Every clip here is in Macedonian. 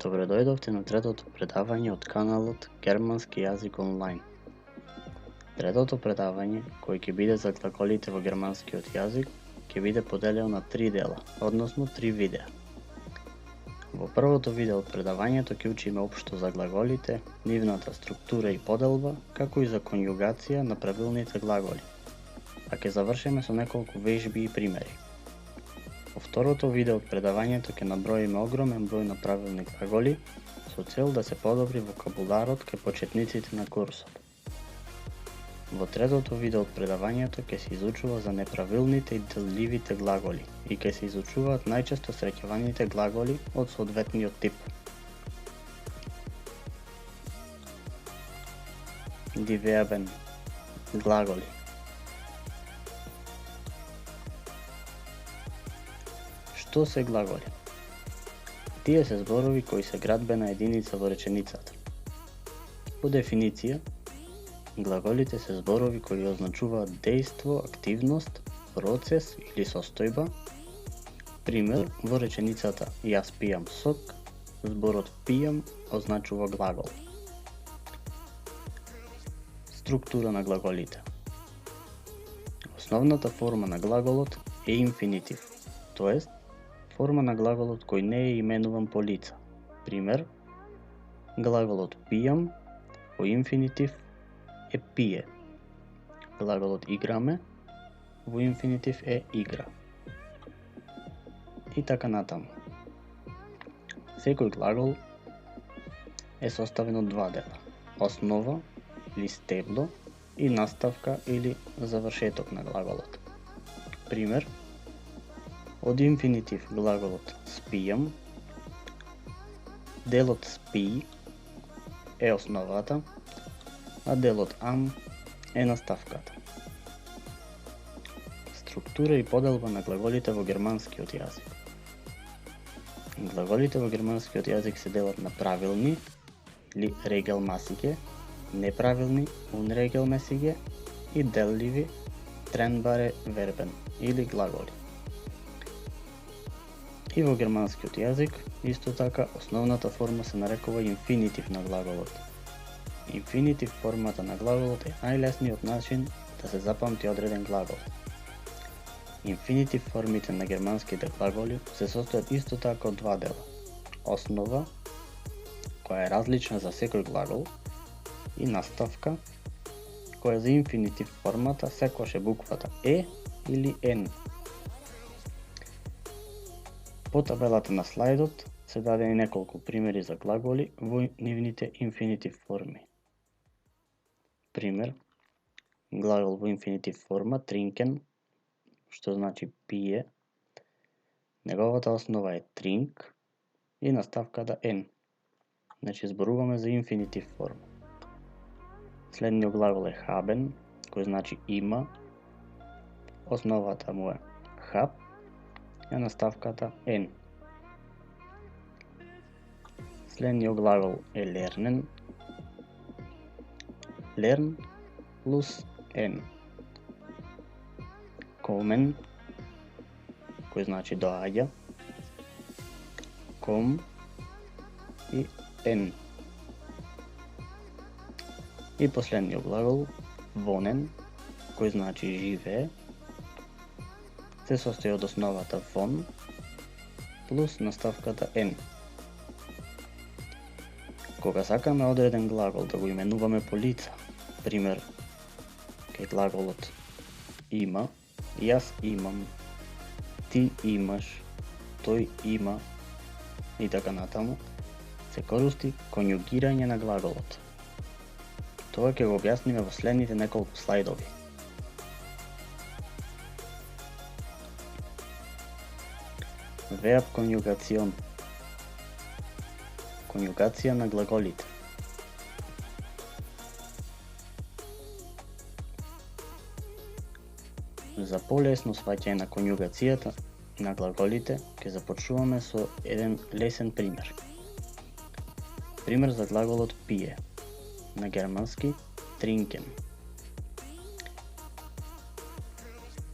Добре дојдовте на третото предавање од каналот Германски јазик онлайн. Третото предавање, кој ќе биде за глаголите во германскиот јазик, ќе биде поделено на 3 дела, односно 3 видеа. Во првото видео од предавањето ќе учиме општо за глаголите, нивната структура и поделба, како и за конјугација на правилните глаголи. А ќе завршиме со неколку вежби и примери. Во второто видео од предавањето ќе наброиме огромен број на правилни глаголи со цел да се подобри вокабуларот кај почетниците на курсот. Во третото видео од предавањето ќе се изучува за неправилните и делливите глаголи и ќе се изучуваат најчесто среќаваните глаголи од соодветниот тип. Die Verben глаголи. Што се глаголи? Тие се зборови кои се градбена единица во реченицата. По дефиниција, глаголите се зборови кои означуваат дејство, активност, процес или состојба. Пример, во реченицата Јас пијам сок, зборот пијам означува глагол. Структура на глаголите. Основната форма на глаголот е инфинитив, тоест форма на глаголот кој не е именуван по лица. Пример, глаголот пијам во инфинитив е пие. Глаголот играме во инфинитив е игра. И така натаму. Секој глагол е составен од два дела: основа или стебло и наставка или завршеток на глаголот. Пример, од инфинитив глаголот спијам, делот спи е основата, а делот ам е наставката. Структура и поделба на глаголите во германскиот јазик. Глаголите во германскиот јазик се делат на правилни или regelmäßige, неправилни unregelmäßige и делливи trennbare Verben или глаголи. И во германскиот јазик, исто така, основната форма се нарекува инфинитив на глаголот. Инфинитив формата на глаголот е најлесниот начин да се запамти одреден глагол. Инфинитив формите на германските глаголи се состојат исто така од два дела: основа, која е различна за секој глагол, и наставка, која за инфинитив формата секогаш е буквата е или н. По табелата на слайдот се дадени неколку примери за глаголи во нивните инфинитив форми. Пример, глагол во инфинитив форма trinken, што значи пие, неговата основа е trink и наставката n. Значи зборуваме за инфинитив форма. Следниот глагол е haben, кој значи има, основата му е hab, а наставката n. Следниот глагол е lernen, learn плюс n. Kommen, кој значи доаѓа, kom и n. И последниот глагол wohnen, кој значи живее, се состои од основата von плюс наставката n. Кога сакаме одреден глагол да го именуваме по лица, пример, кај глаголот има, јас имам, ти имаш, тој има и така натаму, се користи конјугирање на глаголот. Тоа ќе го објасниме во следните неколку слайдови. Verb конјугацион. Конјугација на глаголите. За полесно сваќање на конјугацијата на глаголите, ќе започнуваме со еден лесен пример. Пример за глаголот пие. На германски trinken.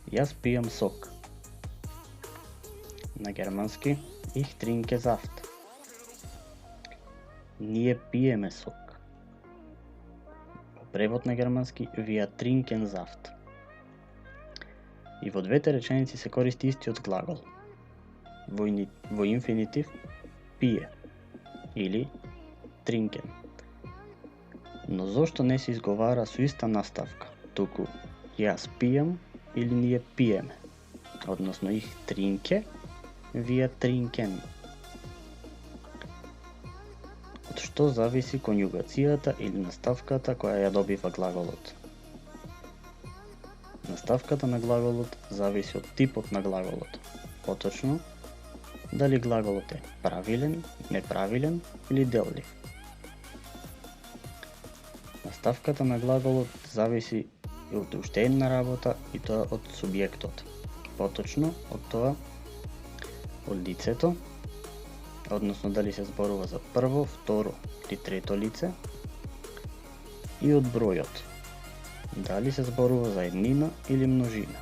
Јас пијам сок. На германски ich trinke Saft. Ние пиеме сок. Во превод на германски wir trinken Saft. И во двете реченици се користи истиот глагол. Во инфинитив пие или trinken. Но зошто не се изговара со иста наставка, туку јас пијам или ние пиеме, односно их trinke, wir trinken. Од што зависи конјугацијата или наставката која ја добива глаголот? Наставката на глаголот зависи од типот на глаголот, поточно дали глаголот е правилен, неправилен или деллив. Наставката на глаголот зависи и од уште една работа, и тоа од субјектот, поточно од тоа од лицето, односно дали се зборува за прво, второ или трето лице, и од бројот, дали се зборува за еднина или множина.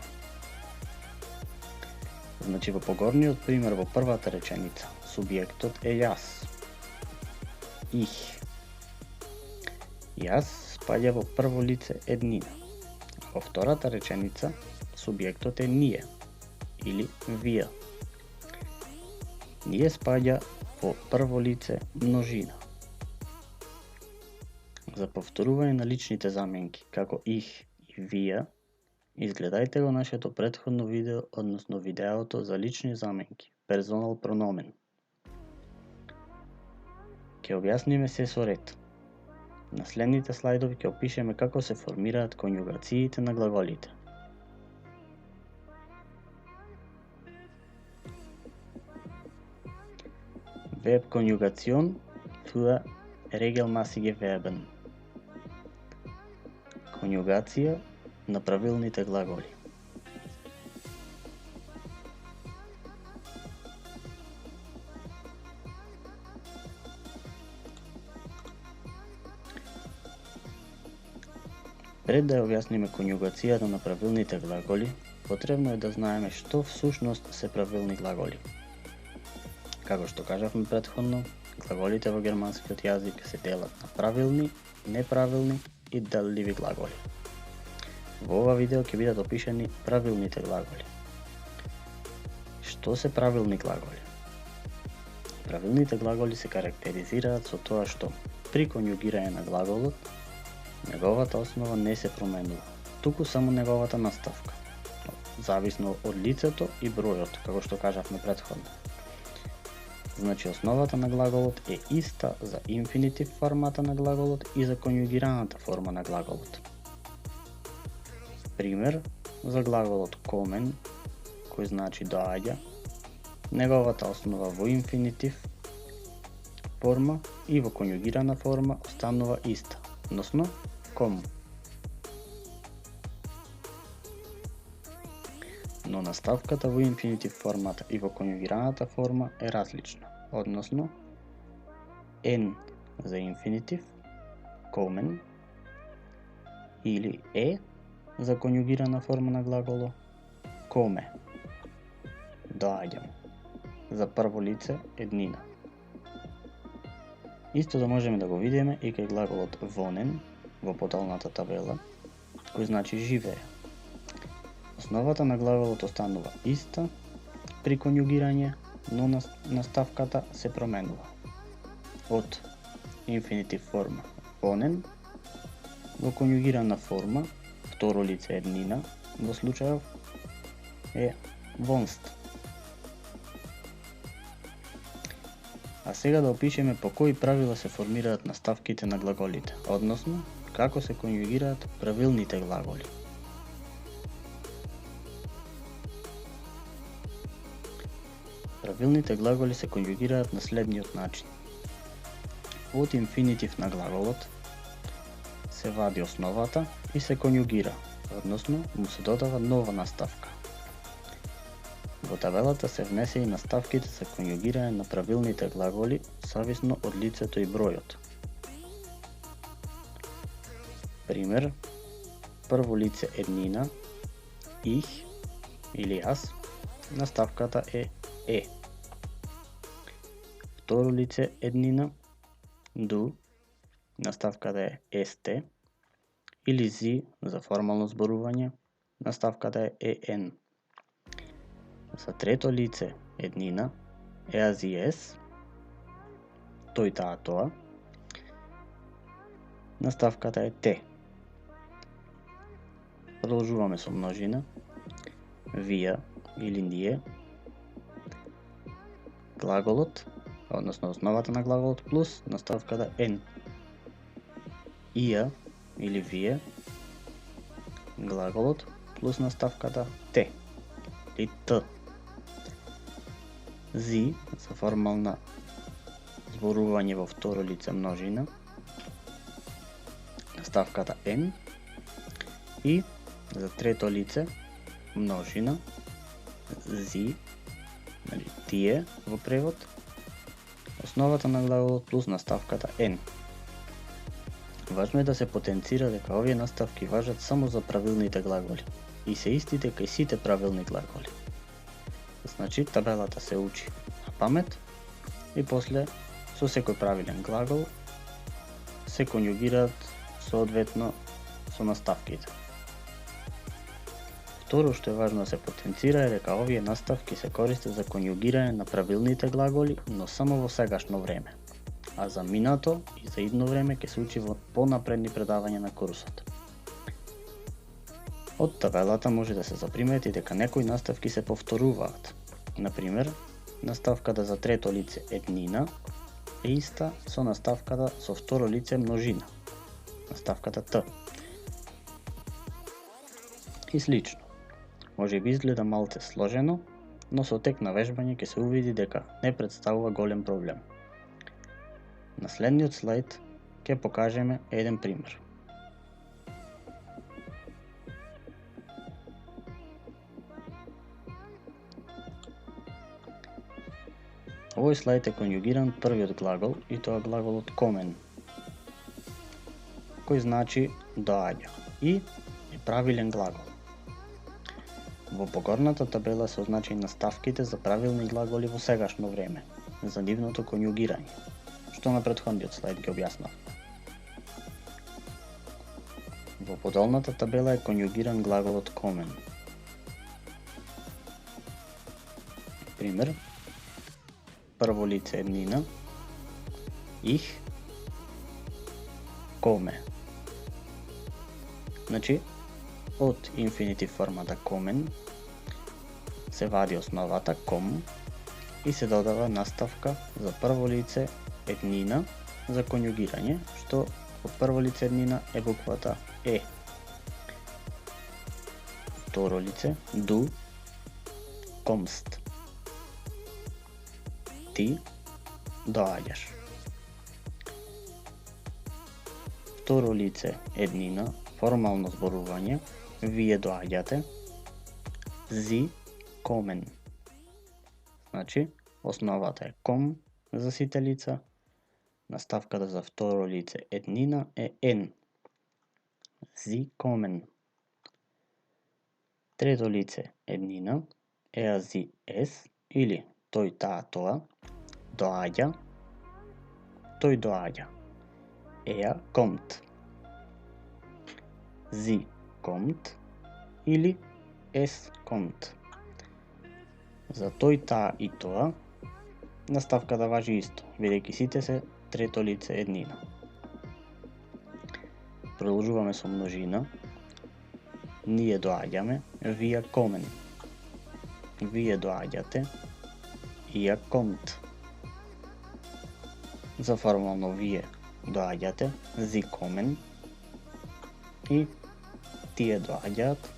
Значи во погорниот пример во првата реченица, субјектот е јас, их. Јас спаѓа во прво лице еднина. Во втората реченица, субјектот е ние или wir. Ние спаѓа во прво лице множина. За повторување на личните заменки, како их и wir, изгледајте го нашето претходно видео, односно видеото за лични заменки, персонал прономен. Ќе објасниме се со ред. На следните слайдови ќе опишеме како се формираат конјугациите на глаголите. Verbkonjugation für regelmäßige Verben. Конјугација на правилните глаголи. Пред да ја објасниме конјугацијата на правилните глаголи, потребно е да знаеме што всушност се правилни глаголи. Како што кажавме претходно, глаголите во германскиот јазик се делат на правилни, неправилни и делливи глаголи. Во ова видео ќе бидат опишани правилните глаголи. Што се правилни глаголи? Правилните глаголи се карактеризираат со тоа што при конјугирање на глаголот неговата основа не се променува, туку само неговата наставка, зависно од лицето и бројот, како што кажавме претходно. Значи основата на глаголот е иста за инфинитив формата на глаголот и за конјугираната форма на глаголот. Пример за глаголот комен, кој значи доаѓа, неговата основа во инфинитив форма и во конјугирана форма останува иста, односно ком. Но наставката во инфинитив формата и во конјугираната форма е различна, односно en за инфинитив, комен, или е за конјугирана форма на глаголо, коме, доаѓам, за прво лице еднина. Исто да можеме да го видиме и кај глаголот вонен во подолната табела, кој значи живее. Основата на глаголот останува иста при конјугирање, но наставката се променува. Од инфинитив форма вонен во конјугирана форма, второ лице еднина, во случајов е вонст. А сега да опишеме по кои правила се формираат наставките на глаголите, односно како се конјугираат правилните глаголи. Правилните глаголи се конјугираат на следниот начин. Од инфинитив на глаголот се вади основата и се конјугира, односно му се додава нова наставка. Во табелата се внесе и наставките за конјугирање на правилните глаголи зависно од лицето и бројот. Пример, прво лице еднина, их или јас, наставката е. Второ лице еднина, do, наставката е есте, или зи за формално зборување, наставката е ен. За трето лице еднина, еазиес, тој таа тоа, наставката е те. Продолжуваме со множина, вие или ние, глаголот, односно основата на глаголот плюс наставката ен. Ија или вие, глаголот плюс наставката те или т. Зи за формална зборување во второ лице множина, наставката ен, и за трето лице множина, зи, тие во превод, основата на глаголот плюс наставката ен. Важно е да се потенцира дека овие наставки важат само за правилните глаголи и се истите кај сите правилни глаголи. Значи табелата се учи на памет и после со секој правилен глагол се конјугираат соодветно со наставките. Второ што е важно да се потенцира е дека овие наставки се користат за конјугирање на правилните глаголи, но само во сегашно време, а за минато и за идно време ќе се учи во понапредни предавања на курсот. Од табелата може да се запримети дека некои наставки се повторуваат. Например, наставката за трето лице еднина е иста со наставката со второ лице множина, наставката т. И слично. Може би изгледа малце сложено, но со тек на вежбање ќе се увиди дека не представува голем проблем. На следниот слайд ќе покажеме еден пример. Овој слайд е конјугиран првиот глагол и тоа глаголот комен, кој значи доаѓа и е правилен глагол. Во погорната табела се означени наставките за правилни глаголи во сегашно време, за нивното конјугирање, што на претходниот слайд ги објаснав. Во подолната табела е конјугиран глаголот комен. Пример, прво лице еднина, их, коме. Значи, од инфинитив формата комен се вади основата ком и се додава наставка за прво лице еднина за конјугирање, што во прво лице еднина е буквата е. Второ лице ду, комст. Ти доаѓаш. Второ лице еднина, формално зборување, вие доаѓате, зи комен. Значи, основата е ком за сите лица, наставката за второ лице еднина е ен. Зи комен. Трето лице еднина е ази ес или тој таа тоа, доаѓа, тој доаѓа, еа комт. Зи комт или ес комт. За тој таа и тоа, наставката важи исто, бидејќи сите се трето лице еднина. Продолжуваме со множина. Ние доаѓаме, вие комен. Вие доаѓате, ија комт. За формално вие доаѓате, зи комен, и тие доаѓаат,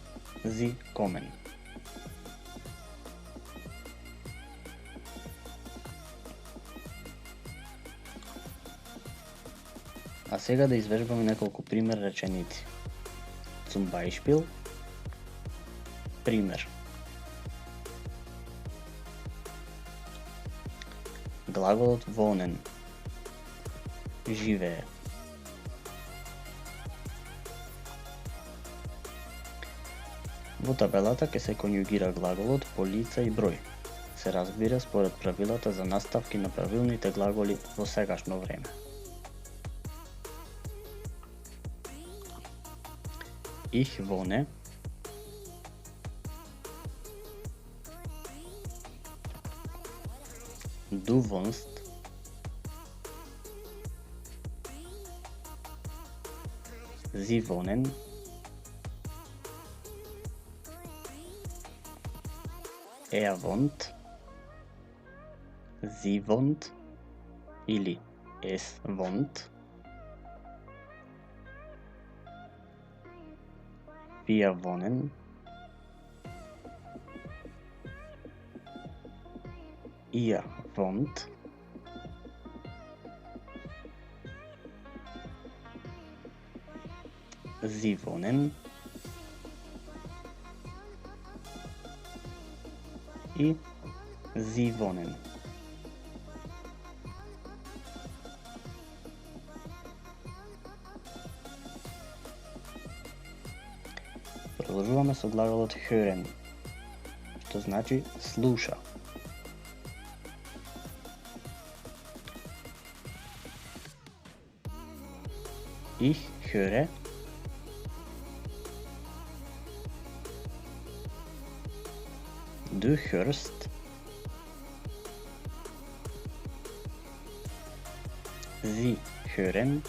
зи комен. А сега да извежбаме неколку пример реченици. Zum Beispiel, пример. Глаголот wohnen, живее. Во табелата ќе се конјугира глаголот по лица и број. Се разбира според правилата за наставки на правилните глаголи во сегашно време. Ich wohne. Du wohnst. Sie wohnen. Er wohnt. Sie wohnt. Или es wohnt. Wir wohnen. Ihr wohnt. Sie wohnen. И sie wohnen. Продолжуваме со глаголот hören, што значи слуша. Ich höre. Du hörst. Sie hören.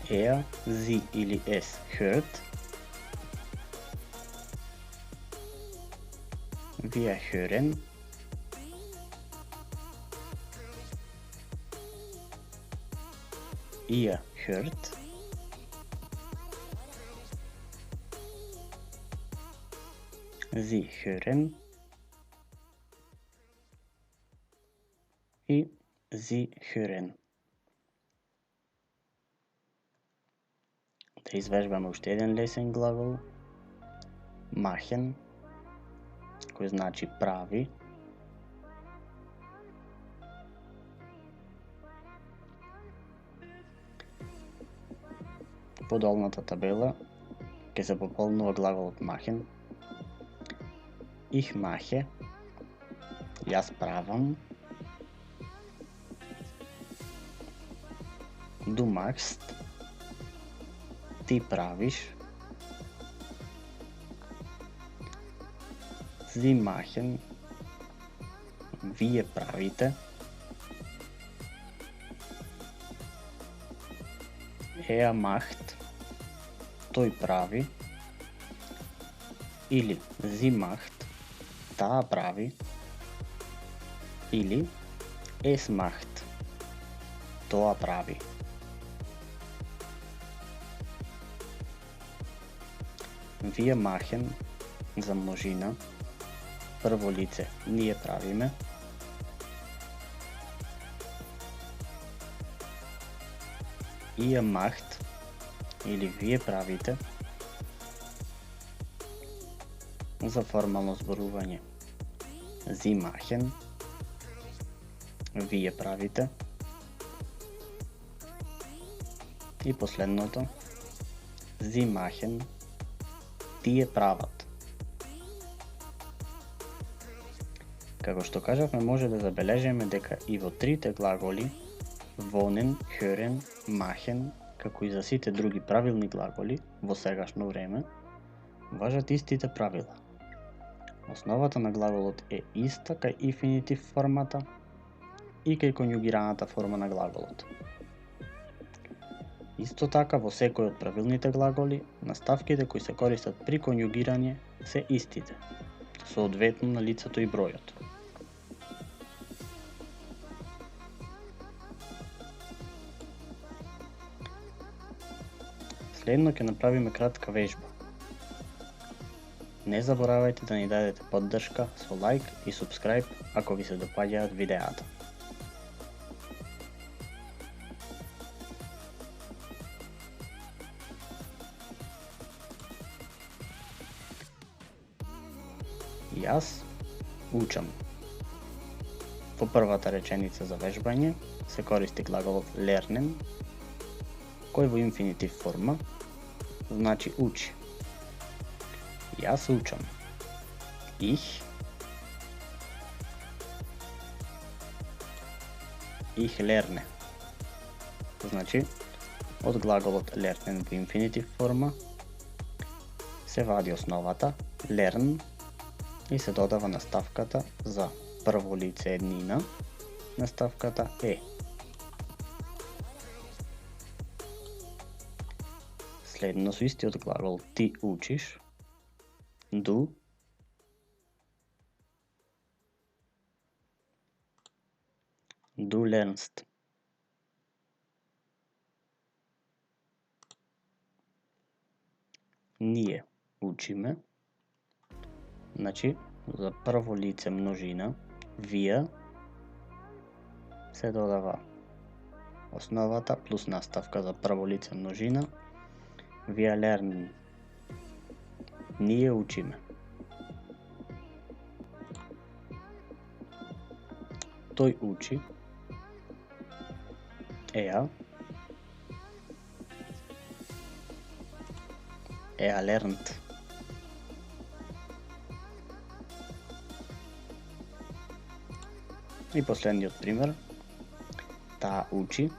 Er, sie или es hört. Wir hören. Ihr hört. Sie hören. И sie hören. Да извежбаме уште еден лесен глагол. Machen, кој значи прави. По долната табела ќе се пополнува глаголот machen. Ich mache. Јас правам. Du machst. Ти правиш. Sie machen. Вие правите. Er macht. Тој прави. Или sie macht. Таа прави. Или es macht. Тоа прави. Wir machen за множина. Прво лице ние правиме. Ihr macht или вие правите за формално зборување. Sie machen. Вие правите. И последното. Sie machen. Тие прават. Како што кажавме, може да забележиме дека и во трите глаголи wohnen, hören, machen, како и за сите други правилни глаголи во сегашно време, важат истите правила. Основата на глаголот е иста кај инфинитив формата и кај конјугираната форма на глаголот. Исто така во секој од правилните глаголи, наставките кои се користат при конјугирање се истите, соодветно на лицето и бројот. Следно ќе направиме кратка вежба. Не заборавајте да ни дадете поддршка со лајк и субскрајб ако ви се допаѓаат видеата. Јас учам. Во првата реченица за вежбање се користи глаголот lernen, кој во инфинитив форма значи учи. Јас учам. Ich lerne. Значи, од глаголот lernen во инфинитив форма се вади основата learn и се додава наставката за прво лице еднина, наставката е. Следно со истиот глагол ти учиш, du lernst. Ние учиме, значи за прво лице множина, вие се додава основата плюс наставка за прво лице множина, wir lernen. Ние учиме. Тој учи, er lernt. И последниот пример, таа учи,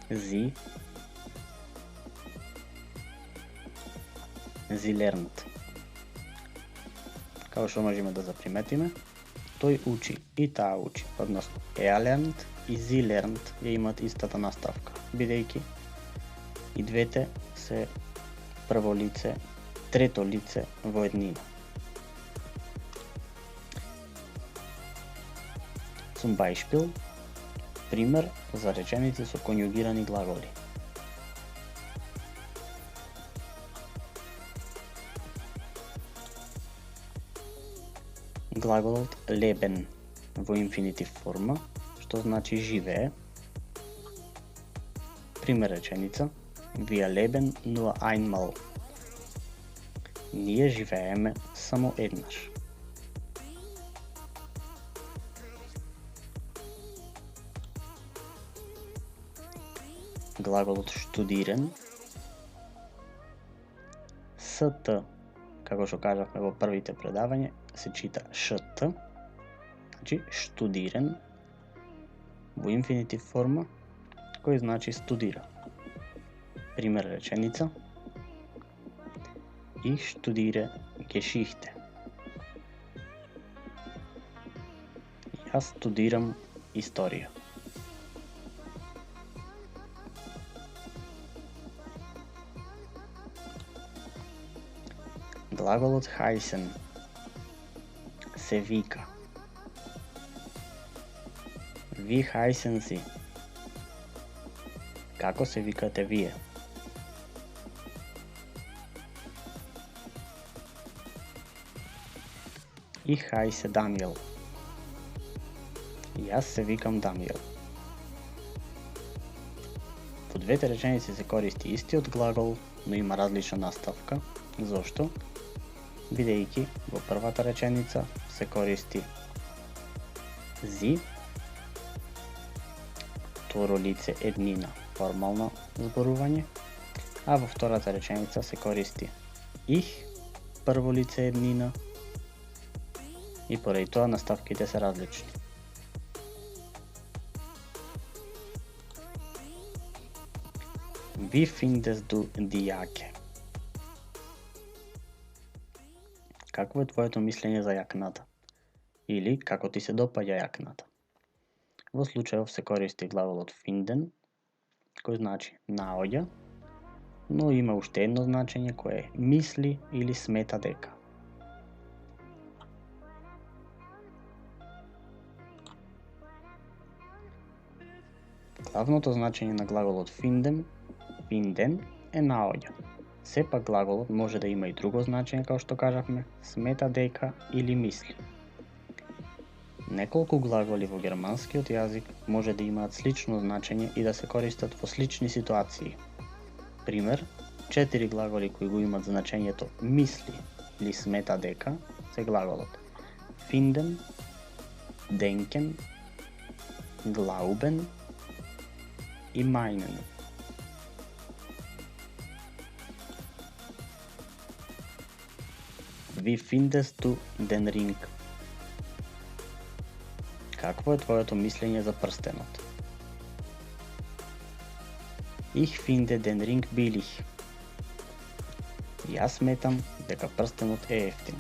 sie lernt. Како што можеме да заприметиме, тој учи и таа учи, односно er lernt и sie lernt ја имаат истата наставка, бидејќи и двете се прво лице, трето лице во еднина. Zum Beispiel, пример за реченици со конјугирани глаголи. Глаголот leben во инфинитив форма, што значи живее. Пример реченица: Wir leben nur einmal. Ние живееме само еднаш. Глаголот studieren, ст, како што кажавме во првите предавања, се чита шт, значи studieren во инфинитив форма, кој значи студира. Пример реченица: Ich studiere Geschichte. Јас студирам историја. Глаголот heißen се вика. Wie heißen Sie? Како се викате вие? Ich heiße Daniel. Јас се викам Даниел. Во двете реченици се користи истиот глагол, но има различна наставка. Зошто? Бидејќи во првата реченица се користи sie, второ лице еднина, формално зборување, а во втората реченица се користи ich, прво лице еднина, и поради тоа наставките се различни. Wie findest du die Jacke? Какво е твоето мислење за јакната? Или како ти се допаѓа јакната? Во случајов се користи глаголот finden, кој значи наоѓа, но има уште едно значење кое е мисли или смета дека. Главното значење на глаголот finden е наоѓа. Сепак глаголот може да има и друго значење, како што кажавме, смета дека или мисли. Неколку глаголи во германскиот јазик може да имаат слично значење и да се користат во слични ситуации. Пример, 4 глаголи кои го имаат значењето мисли или смета дека се глаголот finden, denken, glauben и meinen. Wie findest du den Ring? Какво е твоето мислење за прстенот? Ich finde den Ring billig. Јас сметам дека прстенот е ефтин.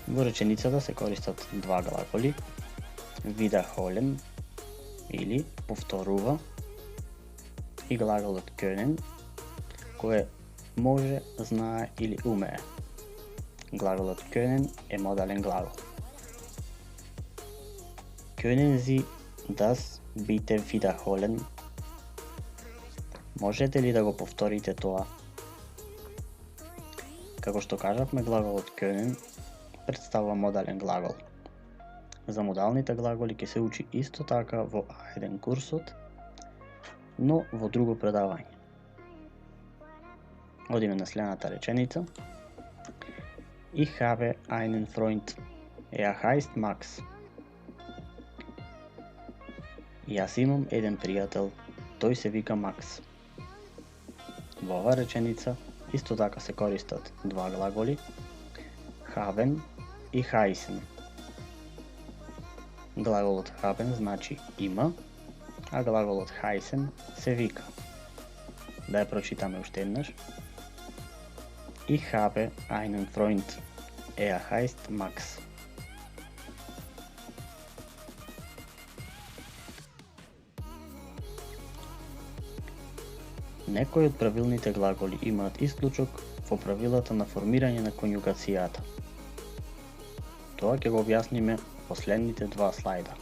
Во реченицата се користат два глаголи, wiederholen или повторува и глаголот können, кој може, знае или умее. Глаголот können е модален глагол. Können Sie das bitte wiederholen? Можете ли да го повторите тоа? Како што кажавме, глаголот können представува модален глагол. За модалните глаголи ќе се учи исто така во А1 курсот, но во друго предавање. Одиме на следната реченица. Ich habe einen Freund. Er heißt Max. Јас имам еден пријател. Тој се вика Макс. Во оваа реченица исто така се користат два глаголи, haben и heißen. Глаголот haben значи има, а глаголот heißen се вика. Да ја прочитаме уште еднаш. Ich habe einen Freund. Er heißt Max. Некои од правилните глаголи имаат исклучок во правилата на формирање на конјугацијата. Тоа ќе го објасниме во следните два слайда.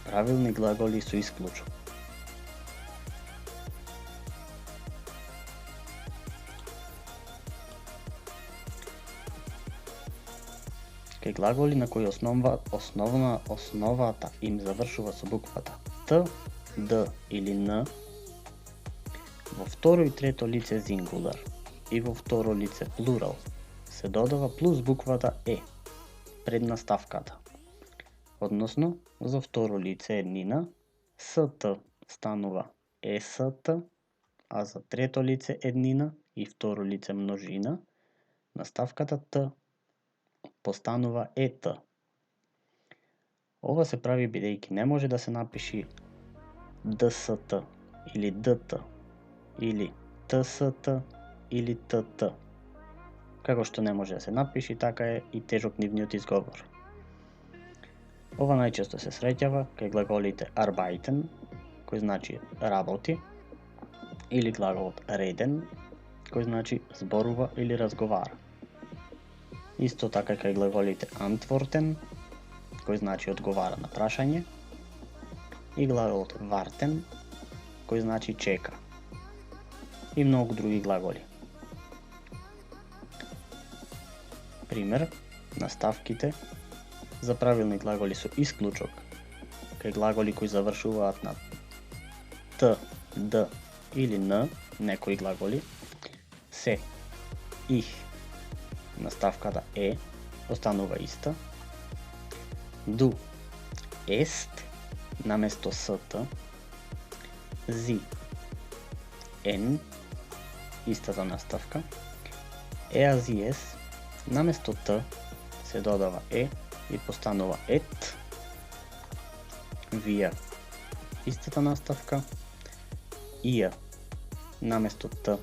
Правилни глаголи со исклучок. Кај глаголи на кои основата им завршува со буквата Т, Д или Н, во второ и трето лице зингулар и во второ лице плурал се додава плюс буквата Е пред наставката. Односно, за второ лице еднина, СТ станува ЕСТ, а за трето лице еднина и второ лице множина, наставката Т постанува ЕТ. Ова се прави бидејќи не може да се напиши ДСТ или ДТ или ТСТ или ТТ. Како што не може да се напиши, така е и тежок нивниот изговор. Ова најчесто се среќава кај глаголите arbeiten, кој значи работи, или глаголот reden, кој значи зборува или разговара. Исто така кај глаголите antworten, кој значи одговара на прашање, и глаголот warten, кој значи чека. И многу други глаголи. Пример, наставките за правилни глаголи со исклучок, кај глаголи кои завршуваат на Т, Д или Н, некои глаголи, се их, наставката Е останува иста, ду, ест, наместо СТ, зи, ен, истата наставка, еазиес, наместо Т се додава Е и постанува ет, вија, истата наставка, ија, наместо Т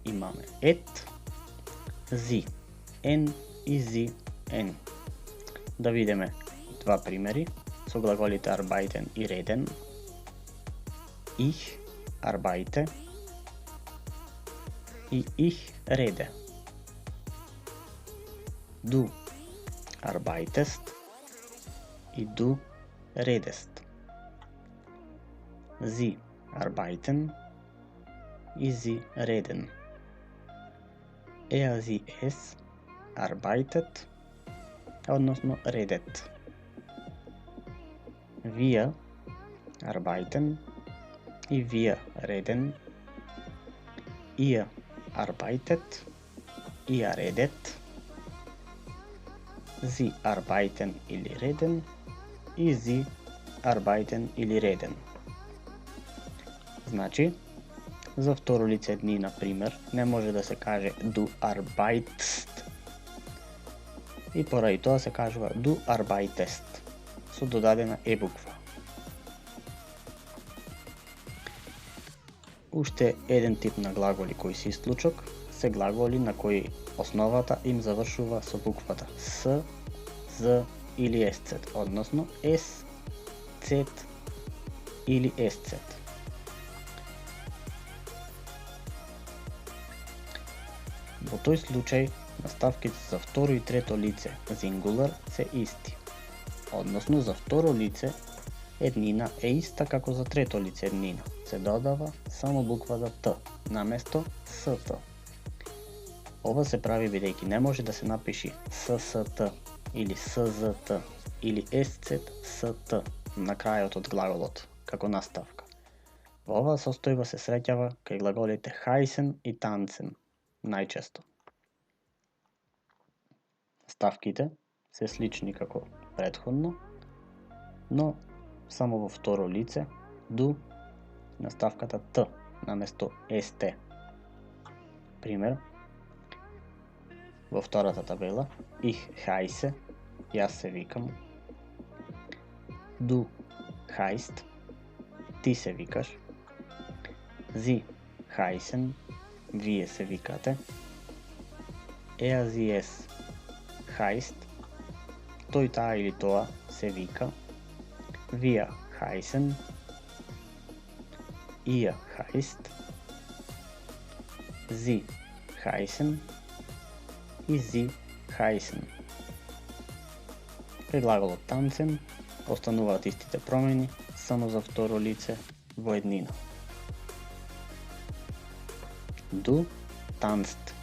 имаме ет, зи, ен и зи, ен. Да видиме два примери со глаголите arbeiten и reden. Ich arbeite и ich rede. Du arbeitest и du redest. Sie arbeiten и sie reden. Er, sie, es arbeitet, односно redet. Wir arbeiten и wir reden. Ihr arbeitet, ihr redet. Sie arbeiten или reden и sie arbeiten или reden. Значи, за второ лице дни, например, не може да се каже du arbeitst и поради тоа се кажува du arbeitest со додадена е буква. Уште еден тип на глаголи кои се исклучок се глаголи на кои основата им завршува со буквата с, з или сц, односно с, ц или сц. Во тој случај наставките за второ и трето лице сингулар се исти, односно за второ лице еднина е иста како за трето лице еднина, се додава само буквата Т наместо СТ. Ова се прави бидејќи не може да се напиши ССТ или СЗТ или СЦТ на крајот од глаголот како наставка. Во оваа состојба се среќава кај глаголите хајсен и танцен најчесто. Ставките се слични како претходно, но само во второ лице ду наставката Т наместо СТ. Пример, во втората табела их хајсе, јас се викам, ду хајст, ти се викаш, зи хајсен, вие се викате, еа зи ес хајст, тој таа или тоа се вика, вија хајсен, ија хајст, зи хајсен и зи хајсен. Кај глаголот танцен остануваат истите промени само за второ лице во еднина. Du tanzt.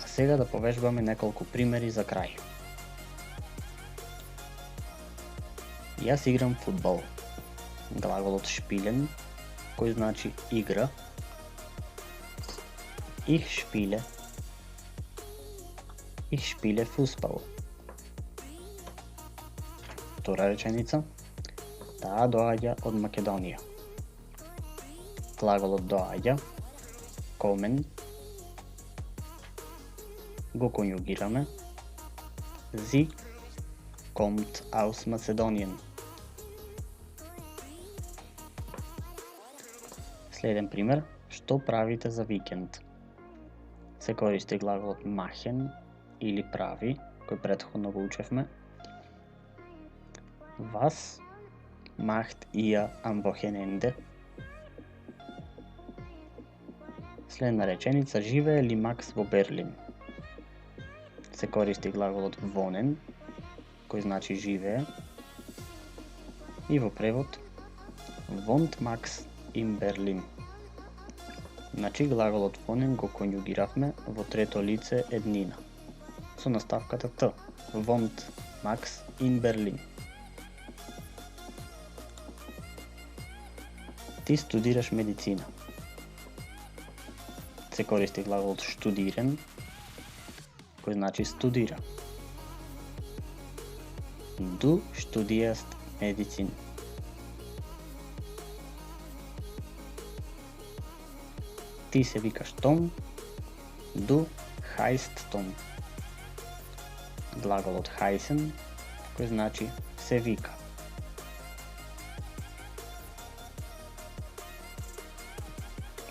А сега да повежбаме неколку примери за крај. Јас играм фудбал. Глаголот шпилен, кој значи игра. Ich spiele Fußball. Втора реченица. Таа доаѓа од Македонија. Глаголот доаѓа, комен, го конјугираме. Sie kommt aus Mazedonien. Следен пример. Што правите за викенд? Се користи глаголот machen или прави, кој претходно го учевме. Was macht ihr am Wochenende? Следна реченица. Живее ли Макс во Берлин? Се користи глаголот wohnen, кој значи живее. И во превод wohnt Max in Berlin. Значи глаголот wohnen го конјугиравме во трето лице еднина со наставката Т. Wohnt Max in Berlin. Ти студираш медицина. Се користи глаголот studieren, кој значи студира. Du studierst Medizin. Ти се викаш Том. Du heißt Tom. Глаголот heißen, кој значи се вика.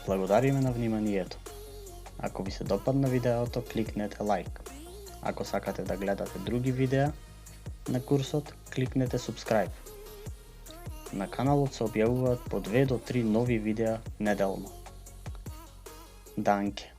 Благодариме на вниманието. Ако ви се допадна видеото, кликнете лайк. Ако сакате да гледате други видеа на курсот, кликнете subscribe. На каналот се објавуваат по 2 до 3 нови видеа неделно. Данке.